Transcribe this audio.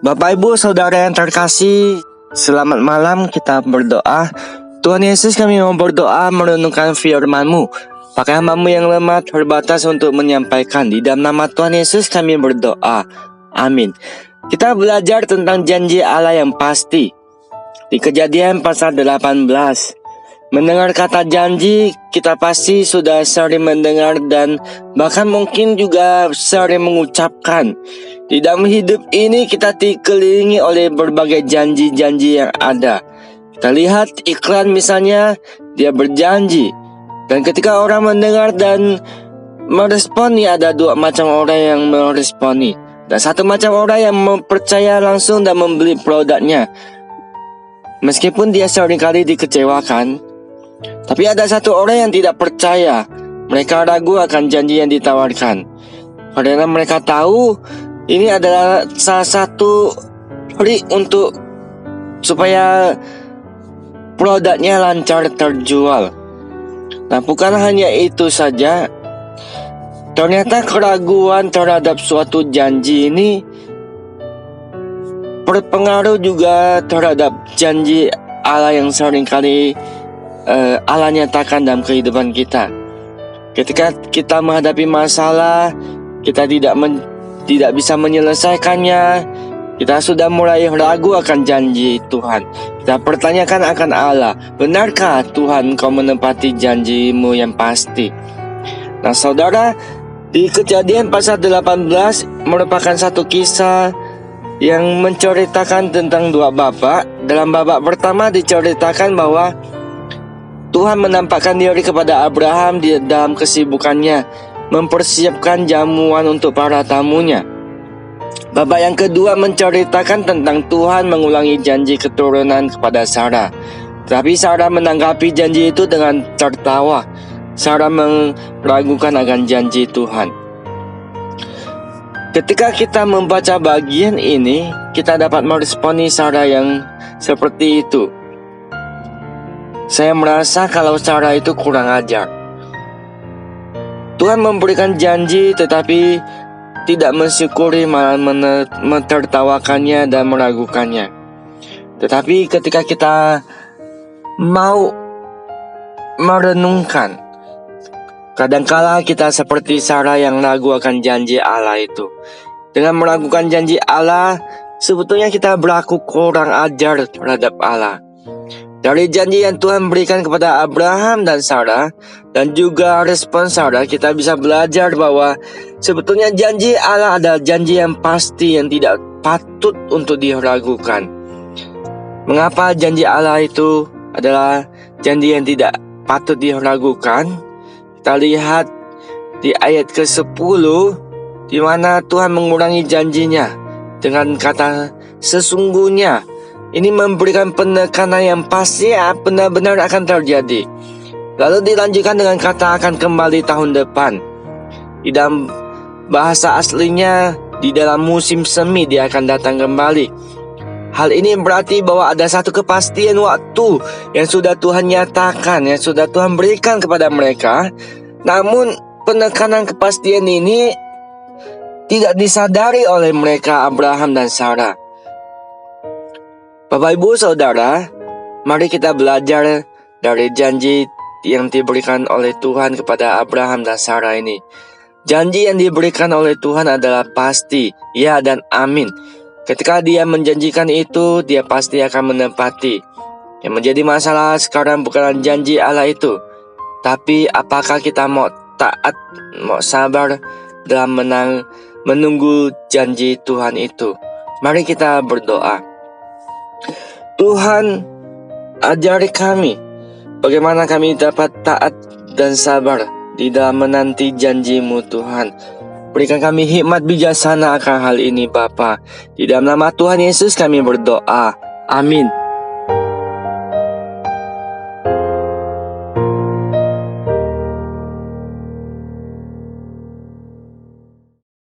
Bapak Ibu Saudara yang terkasih, selamat malam, kita berdoa. Tuhan Yesus, kami mau berdoa merenungkan firman-Mu. Pakai hamba-Mu yang lemah terbatas untuk menyampaikan. Di dalam nama Tuhan Yesus kami berdoa. Amin. Kita belajar tentang janji Allah yang pasti. Di Kejadian pasal 18. Mendengar kata janji, kita pasti sudah sering mendengar dan bahkan mungkin juga sering mengucapkan. Di dalam hidup ini kita dikelilingi oleh berbagai janji-janji yang ada. Kita lihat iklan misalnya, dia berjanji. Dan ketika orang mendengar dan meresponi, ada dua macam orang yang meresponi. Dan satu macam orang yang percaya langsung dan membeli produknya. Meskipun dia seringkali dikecewakan, tapi ada satu orang yang tidak percaya. Mereka ragu akan janji yang ditawarkan, karena mereka tahu ini adalah salah satu trik untuk supaya produknya lancar terjual. Nah, bukan hanya itu saja. Ternyata keraguan terhadap suatu janji ini berpengaruh juga terhadap janji Allah yang seringkali Allah nyatakan dalam kehidupan kita. Ketika kita menghadapi masalah, kita tidak bisa menyelesaikannya, kita sudah mulai ragu akan janji Tuhan. Kita pertanyakan akan Allah, benarkah Tuhan Kau menepati janji-Mu yang pasti? Nah saudara, di Kejadian pasal 18 merupakan satu kisah yang menceritakan tentang dua bapak. Dalam babak pertama diceritakan bahwa Tuhan menampakkan diri kepada Abraham di dalam kesibukannya mempersiapkan jamuan untuk para tamunya. Babak yang kedua menceritakan tentang Tuhan mengulangi janji keturunan kepada Sarah. Tapi Sarah menanggapi janji itu dengan tertawa. Sarah meragukan akan janji Tuhan. Ketika kita membaca bagian ini, kita dapat meresponi Sarah yang seperti itu. Saya merasa kalau Sarah itu kurang ajar. Tuhan memberikan janji tetapi tidak mensyukuri, malah mentertawakannya dan meragukannya. Tetapi ketika kita mau merenungkan, kadangkala kita seperti Sarah yang ragu akan janji Allah itu. Dengan meragukan janji Allah, sebetulnya kita berlaku kurang ajar terhadap Allah. Dari janji yang Tuhan berikan kepada Abraham dan Sarah, dan juga respon Sarah, kita bisa belajar bahwa sebetulnya janji Allah adalah janji yang pasti yang tidak patut untuk diragukan. Mengapa janji Allah itu adalah janji yang tidak patut diragukan? Kita lihat di ayat ke-10, di mana Tuhan mengurangi janjinya dengan kata sesungguhnya. Ini memberikan penekanan yang pasti benar-benar akan terjadi. Lalu dilanjutkan dengan kata akan kembali tahun depan. Di dalam bahasa aslinya, di dalam musim semi dia akan datang kembali. Hal ini berarti bahwa ada satu kepastian waktu yang sudah Tuhan nyatakan, yang sudah Tuhan berikan kepada mereka. Namun penekanan kepastian ini tidak disadari oleh mereka, Abraham dan Sarah. Bapak Ibu Saudara, mari kita belajar dari janji yang diberikan oleh Tuhan kepada Abraham dan Sarah ini. Janji yang diberikan oleh Tuhan adalah pasti, ya dan amin. Ketika dia menjanjikan itu, dia pasti akan menepati. Yang menjadi masalah sekarang bukan janji Allah itu, tapi apakah kita mau taat, mau sabar dalam menunggu janji Tuhan itu. Mari kita berdoa. Tuhan, ajari kami bagaimana kami dapat taat dan sabar di dalam menanti janji-Mu Tuhan. Berikan kami hikmat bijaksana akan hal ini Bapa. Di dalam nama Tuhan Yesus kami berdoa. Amin.